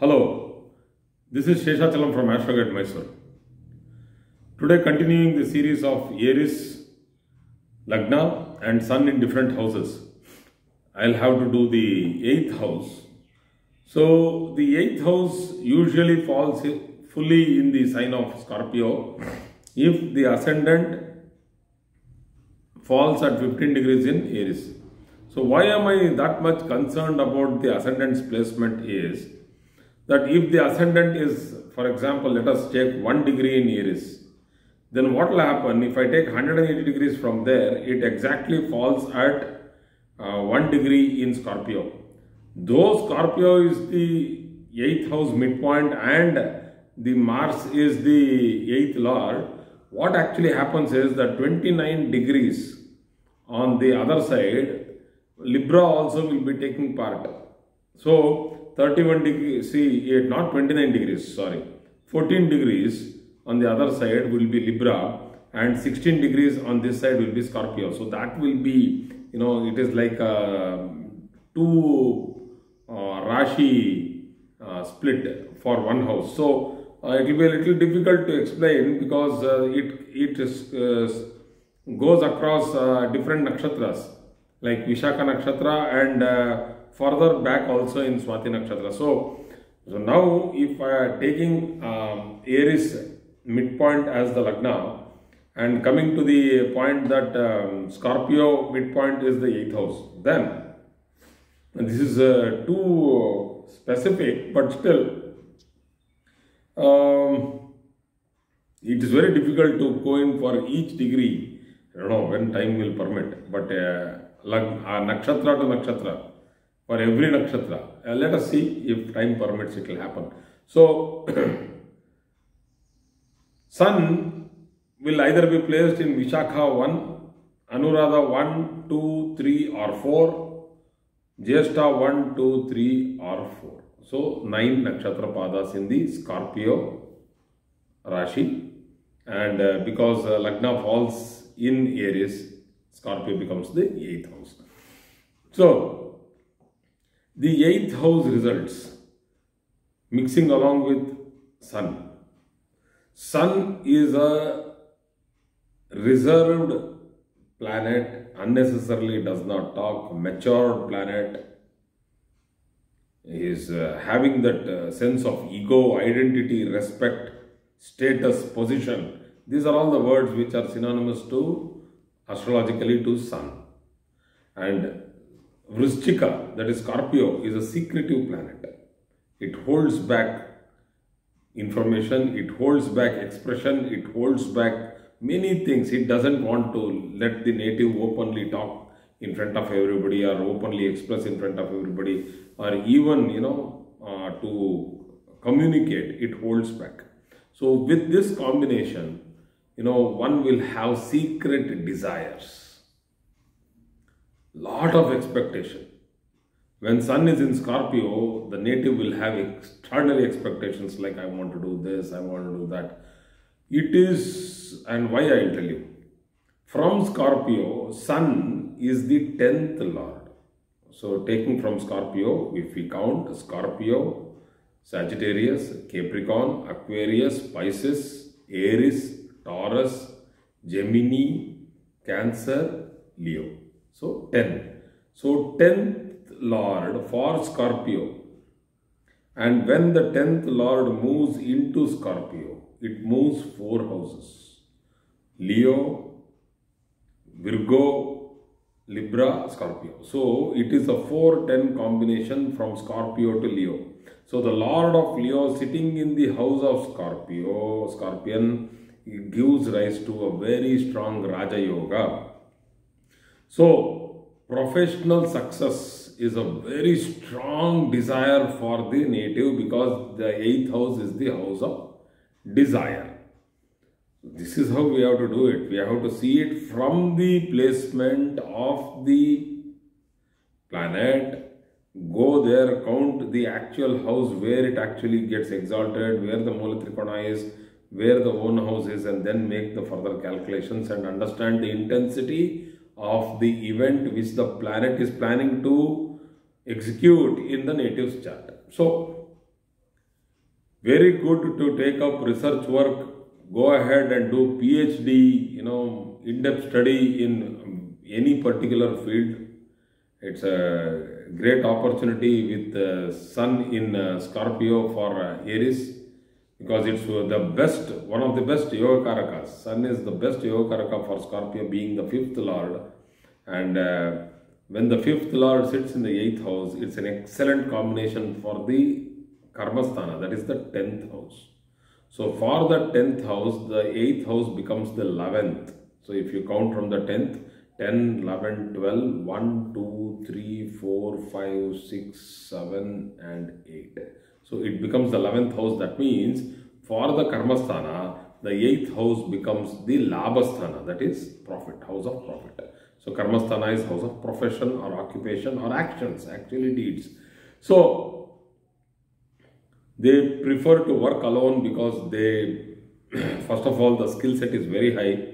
Hello, this is Sheshachalam from Astrogate Mysore. Today continuing the series of Aries, Lagna and Sun in different houses. I'll have to do the 8th house. So the 8th house usually falls fully in the sign of Scorpio if the ascendant falls at 15 degrees in Aries. So why am I that much concerned about the ascendant's placement is that if the ascendant is, for example, let us take 1 degree in Aries, then what will happen if I take 180 degrees from there, it exactly falls at 1 degree in Scorpio. Though Scorpio is the 8th house midpoint and the Mars is the 8th lord, what actually happens is that 29 degrees on the other side, Libra also will be taking part. So 31 degrees, see, not 29 degrees, sorry, 14 degrees on the other side will be Libra and 16 degrees on this side will be Scorpio. So that will be, it is like two Rashi split for one house. So it will be a little difficult to explain because it goes across different nakshatras like Vishakha Nakshatra and further back also in Swati Nakshatra. So now if I am taking Aries midpoint as the Lagna and coming to the point that Scorpio midpoint is the 8th house, then and this is too specific, but still it is very difficult to go in for each degree. I don't know when time will permit, but nakshatra to nakshatra, for every nakshatra. Let us see if time permits, it will happen. So, Sun will either be placed in Vishakha 1, Anuradha 1, 2, 3 or 4, Jyeshtha 1, 2, 3 or 4. So, 9 nakshatra padas in the Scorpio Rashi. And because Lagna falls in Aries, Scorpio becomes the 8th house. So, the 8th house results mixing along with Sun. Sun is a reserved planet, unnecessarily does not talk, matured planet, is having that sense of ego, identity, respect, status, position. These are all the words which are synonymous to astrologically to Sun. And Vrishchika, that is Scorpio, is a secretive planet. It holds back information, it holds back expression, it holds back many things. It doesn't want to let the native openly talk in front of everybody or openly express in front of everybody or even, to communicate, it holds back. So with this combination, one will have secret desires, lot of expectation. When Sun is in Scorpio, the native will have extraordinary expectations like I want to do this, I want to do that. It is, and why I will tell you. From Scorpio, Sun is the 10th lord. So taking from Scorpio, if we count Scorpio, Sagittarius, Capricorn, Aquarius, Pisces, Aries, Taurus, Gemini, Cancer, Leo. So 10. So 10th lord for Scorpio. And when the 10th lord moves into Scorpio, it moves 4 houses. Leo, Virgo, Libra, Scorpio. So it is a 4-10 combination from Scorpio to Leo. So the lord of Leo sitting in the house of Scorpion, it gives rise to a very strong Raja Yoga. So professional success is a very strong desire for the native because the 8th house is the house of desire. This is how we have to do it. We have to see it from the placement of the planet. Go there, count the actual house where it actually gets exalted, where the Mula Trikona is, where the own house is, and then make the further calculations and understand the intensity of the event which the planet is planning to execute in the native's chart. So very good to take up research work, go ahead and do PhD, in-depth study in any particular field. It's a great opportunity with Sun in Scorpio for Aries, because it's one of the best Yoga Karakas. Sun is the best Yoga Karaka for Scorpio, being the fifth lord. And when the fifth lord sits in the 8th house, it's an excellent combination for the Karmasthana, that is the 10th house. So for the 10th house, the 8th house becomes the 11th. So if you count from the 10th, 10, 11, 12, 1, 2, 3, 4, 5, 6, 7 and 8. So it becomes the 11th house. That means for the Karmasthana, the 8th house becomes the Labhasthana, that is profit, house of profit. So Karmasthana is house of profession or occupation or actions, actually deeds. So they prefer to work alone because they, first of all, the skill set is very high.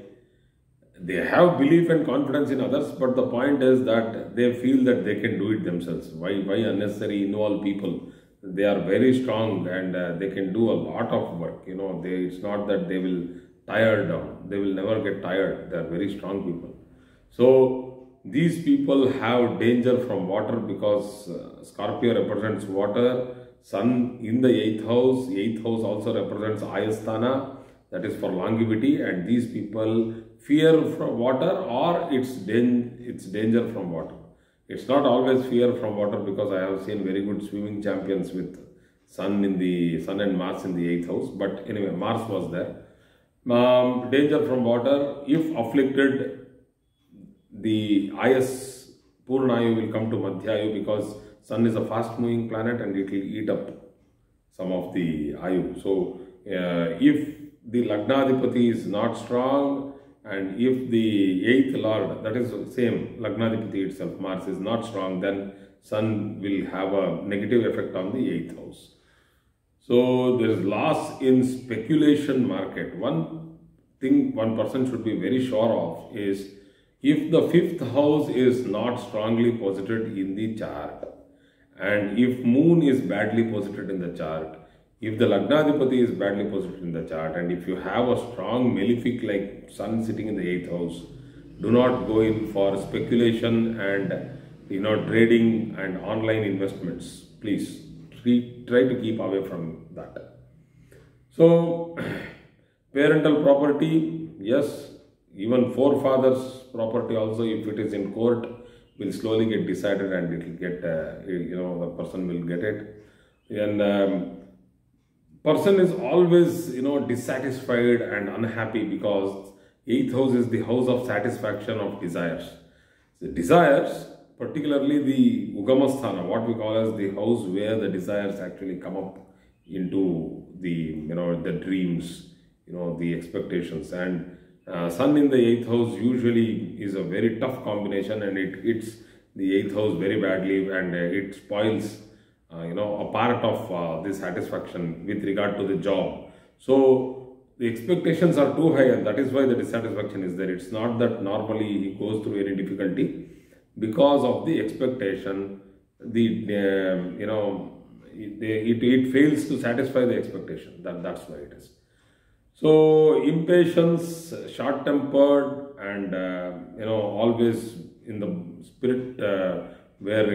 They have belief and confidence in others, but the point is that they feel that they can do it themselves. Why unnecessary involve people? They are very strong and they can do a lot of work. It's not that they will tire down. They will never get tired. They are very strong people. So these people have danger from water because Scorpio represents water. Sun in the 8th house. 8th house also represents Ayasthana, that is for longevity, and these people fear from water or it's danger from water. It's not always fear from water, because I have seen very good swimming champions with Sun and Mars in the 8th house. But anyway, Mars was there. Danger from water. If afflicted, the Ayas Purnayu will come to Madhyayu, because Sun is a fast moving planet and it will eat up some of the Ayu. So if the Lagnadipati is not strong, and if the 8th lord, that is same Lagnadipati itself, Mars, is not strong, then Sun will have a negative effect on the 8th house. So there is loss in speculation market. One thing one person should be very sure of is, if the 5th house is not strongly posited in the chart, and if Moon is badly posited in the chart, if the Lagnadipati is badly posited in the chart, and if you have a strong malefic like Sun sitting in the 8th house, do not go in for speculation and trading and online investments. Please try to keep away from that. So parental property, yes, even forefathers' property also, if it is in court, will slowly get decided and it will get, the person will get it. And person is always, dissatisfied and unhappy, because 8th house is the house of satisfaction of desires. The desires, particularly the Ugamasthana, what we call as the house where the desires actually come up into the, the dreams, the expectations. And Sun in the 8th house usually is a very tough combination, and it hits the 8th house very badly, and it spoils a part of the satisfaction with regard to the job. So the expectations are too high, and that is why the dissatisfaction is there. It's not that normally he goes through any difficulty. Because of the expectation, it fails to satisfy the expectation. That's why it is. So impatience, short-tempered, and always in the spirit where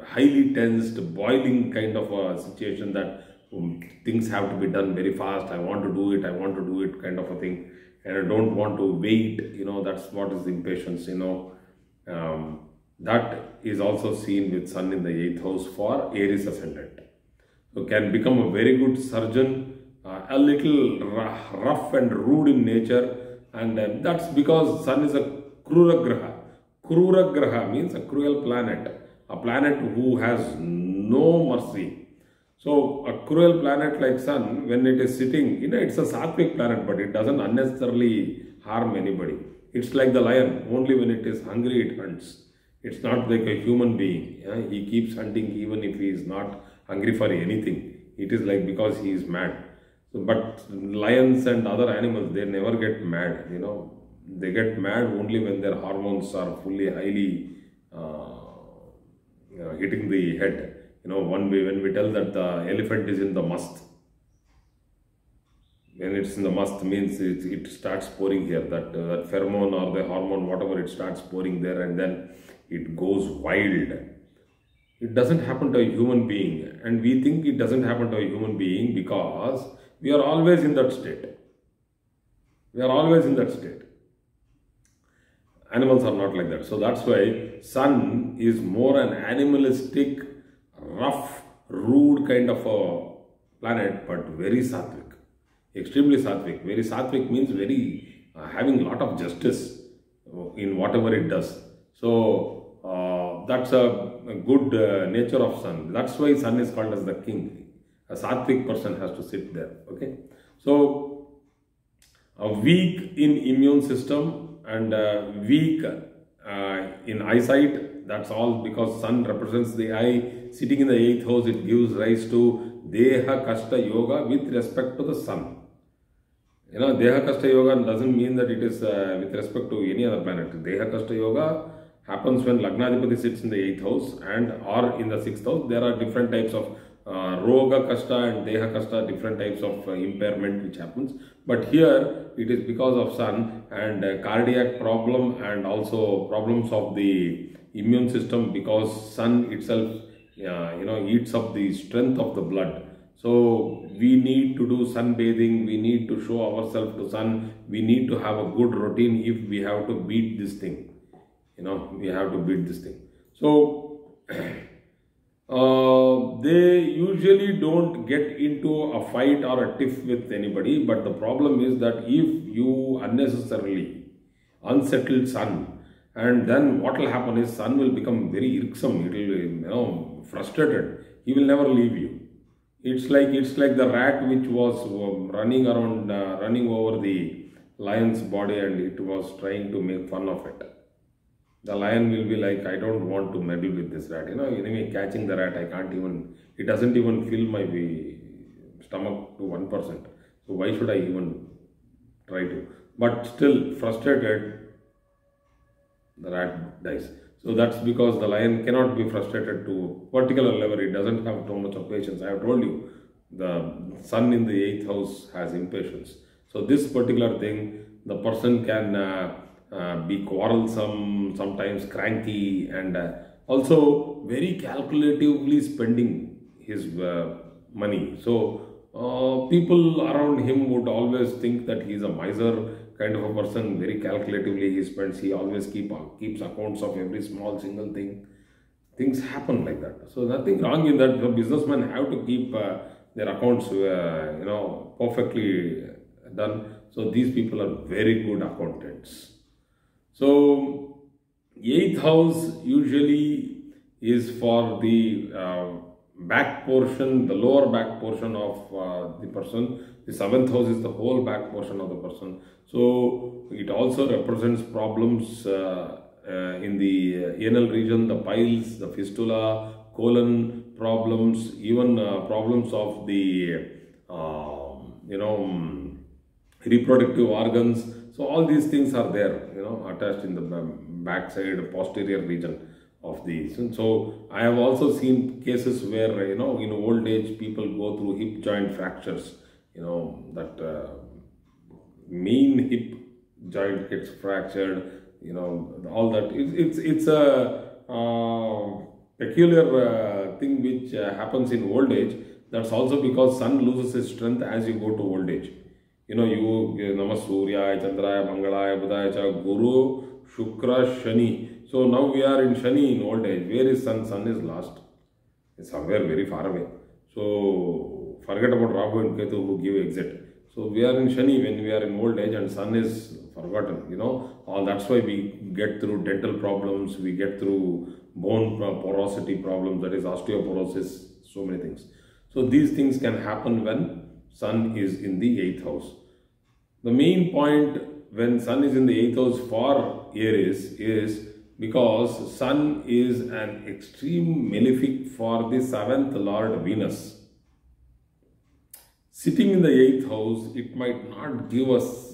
highly tensed, boiling kind of a situation, that things have to be done very fast. I want to do it kind of a thing, and I don't want to wait. That's what is impatience. That is also seen with Sun in the 8th house for Aries ascendant. So can become a very good surgeon, a little rough and rude in nature, and that's because Sun is a Krura Graha. Krura Graha means a cruel planet, a planet who has no mercy. So a cruel planet like Sun, when it is sitting, it's a Sattvic planet, but it doesn't unnecessarily harm anybody. It's like the lion, only when it is hungry it hunts. It's not like a human being. He keeps hunting even if he is not hungry for anything. It is like because he is mad. So, but lions and other animals, they never get mad. They get mad only when their hormones are highly hitting the head. when we tell that the elephant is in the mast, when it's in the mast means it starts pouring here, that pheromone or the hormone, whatever, it starts pouring there and then it goes wild. It doesn't happen to a human being, and we think it doesn't happen to a human being because we are always in that state. We are always in that state. Animals are not like that. So that's why sun is more an animalistic, rough, rude kind of a planet, but very sattvic. Extremely sattvic. Very sattvic means very having a lot of justice in whatever it does. So that's a good nature of sun. That's why sun is called as the king. A sattvic person has to sit there. Okay. So a weak in immune system and weak in eyesight. That's all because sun represents the eye. Sitting in the 8th house, it gives rise to Deha Kashta Yoga with respect to the sun. Deha Kashta Yoga doesn't mean that it is with respect to any other planet. Deha Kashta Yoga happens when Lagnadipati sits in the 8th house and or in the 6th house. There are different types of Roga Kashta and Deha Kashta, different types of impairment which happens. But here it is because of sun and cardiac problem and also problems of the immune system because sun itself eats up the strength of the blood. So we need to do sunbathing, we need to show ourselves to sun, we need to have a good routine if we have to beat this thing. We have to beat this thing. So they usually don't get into a fight or a tiff with anybody, but the problem is that if you unnecessarily unsettle sun, and then what will happen is sun will become very irksome, it will frustrated, he will never leave you. It's like the rat which was running around, running over the lion's body and it was trying to make fun of it. The lion will be like, I don't want to meddle with this rat. Anyway, catching the rat, I can't even, it doesn't even fill my stomach to 1%. So why should I even try to? But still, frustrated, the rat dies. So that's because the lion cannot be frustrated to a particular level. It doesn't have too much of patience. I have told you, the sun in the 8th house has impatience. So this particular thing, the person can be quarrelsome, sometimes cranky, and also very calculatively spending his money. So people around him would always think that he is a miser kind of a person. Very calculatively he spends. He always keeps accounts of every small single thing. Things happen like that. So nothing wrong in that. The businessmen have to keep their accounts perfectly done. So these people are very good accountants. So 8th house usually is for the back portion, the lower back portion of the person. The 7th house is the whole back portion of the person. So it also represents problems in the anal region, the piles, the fistula, colon problems, even problems of the reproductive organs. So all these things are there, attached in the backside, posterior region of the. So I have also seen cases where, in old age, people go through hip joint fractures, that main hip joint gets fractured, all that. It's a peculiar thing which happens in old age. That's also because sun loses its strength as you go to old age. You Namas Surya, Chandraya, Mangalaya, Budaya, Guru, Shukra, Shani. So now we are in Shani in old age. Where is sun? Sun is lost. It's somewhere very far away. So forget about Rahu and Ketu who give exit. So we are in Shani when we are in old age and sun is forgotten. All that's why we get through dental problems, we get through bone porosity problems, that is osteoporosis, so many things. So these things can happen when sun is in the 8th house. The main point when sun is in the 8th house for Aries is because sun is an extreme malefic for the 7th Lord Venus. Sitting in the 8th house, it might not give us,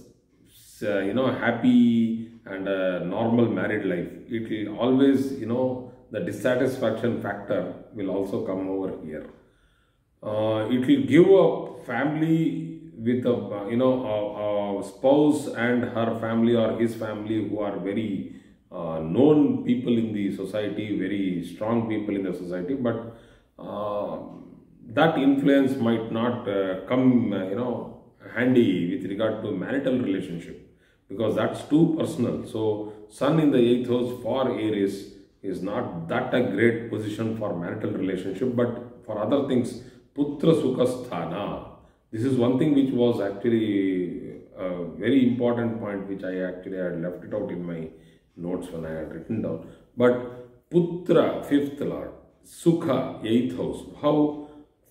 happy and a normal married life. It will always, the dissatisfaction factor will also come over here. It will give a family with a spouse and her family or his family who are very known people in the society, very strong people in the society, but that influence might not come handy with regard to marital relationship, because that's too personal. So Sun in the 8th house for Aries is not that a great position for marital relationship, but for other things, Putra Sukha Sthana. This is one thing which was actually a very important point, which I actually had left it out in my notes when I had written down. But Putra, 5th Lord, Sukha, 8th house. How?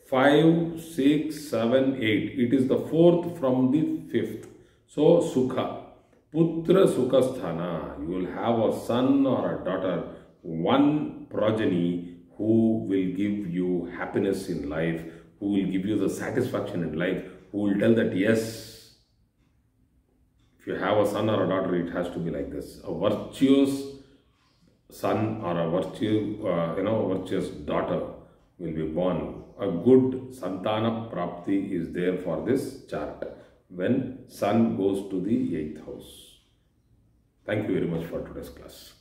5, 6, 7, 8. It is the 4th from the 5th. So Sukha. Putra Sukha Sthana. You will have a son or a daughter, one progeny who will give you happiness in life, who will give you the satisfaction in life, who will tell that yes, if you have a son or a daughter, it has to be like this. A virtuous son or a virtuous daughter will be born. A good Santana Prapti is there for this chart when Sun goes to the 8th house. Thank you very much for today's class.